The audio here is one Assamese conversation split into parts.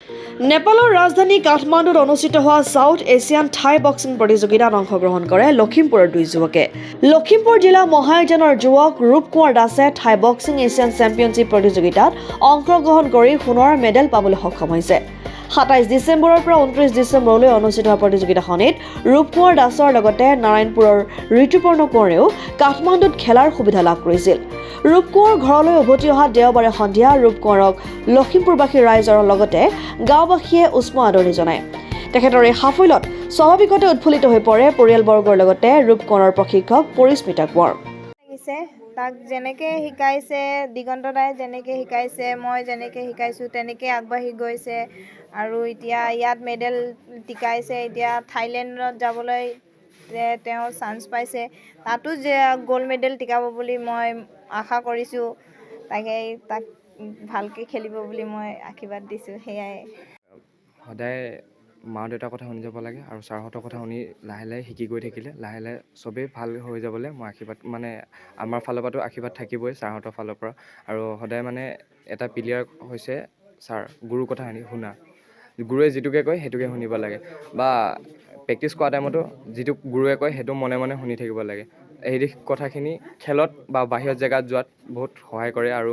নেপালৰ ৰাজধানী কাঠমাণ্ডুত অনুষ্ঠিত হোৱা সাউথ এছিয়ান থাই বক্সিং প্ৰতিযোগিতাত অংশগ্ৰহণ কৰে লখিমপুৰৰ দুই যুৱকে। লখিমপুৰ জিলা মহায়জনৰ যুৱক ৰূপ কুমাৰ দাসে থাই বক্সিং এছিয়ান চেম্পিয়নশ্বিপ প্ৰতিযোগিতাত অংশগ্ৰহণ কৰি সোণৰ মেডেল পাবলৈ সক্ষম হৈছে। ২৭ ডিচেম্বৰৰ পৰা ২৯ ডিচেম্বৰলৈ অনুষ্ঠিত হোৱা প্ৰতিযোগিতাখনিত ৰূপ কুমাৰ দাসৰ লগতে নাৰায়ণপুৰৰ ঋতুপৰ্ণ কোঁৱৰেও কাঠমাণ্ডুত খেলাৰ সুবিধা লাভ কৰিছিল। ৰূপ কোঁৱৰ ঘৰলৈ উভতি অহা দেওবাৰে সন্ধিয়া ৰূপ কোঁৱৰক লখিমপুৰবাসী ৰাইজৰ লগতে গাঁওবাসীয়ে উষ্ম আদৰণি জনায়। তেখেতৰ এই সাফল্যত স্বাভাৱিকতে উৎফুল্লিত হৈ পৰে পৰিয়ালবৰ্গৰ লগতে ৰূপ কোঁৱৰৰ প্ৰশিক্ষক পৰিস্মিতা কোঁৱৰ। তাক যেনেকৈ শিকাইছে দিগন্ত দাই যেনেকৈ শিকাইছে মই যেনেকৈ শিকাইছোঁ তেনেকৈ আগবাঢ়ি গৈছে আৰু এতিয়া ইয়াত মেডেল টিকাইছে। এতিয়া থাইলেণ্ডত যাবলৈ তেওঁ চান্স পাইছে, তাতো যে গ'ল্ড মেডেল টিকাব বুলি মই আশা কৰিছোঁ। তাক ভালকৈ খেলিব বুলি মই আশীৰ্বাদ দিছোঁ। সেয়াই সদায় মা দেউতাৰ কথা শুনি যাব লাগে আৰু ছাৰহঁতৰ কথা শুনি লাহে লাহে শিকি গৈ থাকিলে লাহে লাহে চবেই ভাল হৈ যাবলৈ মই আশীৰ্বাদ আমাৰ ফালৰ পৰাতো আশীৰ্বাদ থাকিবই ছাৰহঁতৰ ফালৰ পৰা। আৰু সদায় এটা প্লেয়াৰ হৈছে গুৰুৰ কথা শুনা। গুৰুৱে যিটোকে কয় সেইটোকে শুনিব লাগে, বা প্ৰেক্টিছ কৰা টাইমতো যিটো গুৰুৱে কয় সেইটো মনে মনে শুনি থাকিব লাগে। এই কথাখিনি খেলত বা বাহিৰত জেগাত যোৱাত বহুত সহায় কৰে আৰু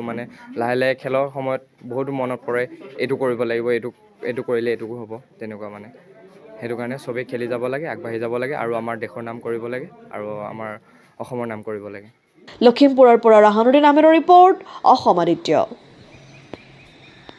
লাহে লাহে খেলৰ সময়ত বহুতো মনত পৰে, এইটো কৰিব লাগিব, এইটো কৰিলে এইটো হ'ব, তেনেকুৱা সেইটো কাৰণে চবেই খেলি যাব লাগে, আগবাঢ়ি যাব লাগে আৰু আমাৰ দেশৰ নাম কৰিব লাগে আৰু আমাৰ অসমৰ নাম কৰিব লাগে। লখিমপুৰৰ পৰা ৰাহানুদ্দিন আহমেদৰ ৰিপৰ্ট, অসম আদিত্য।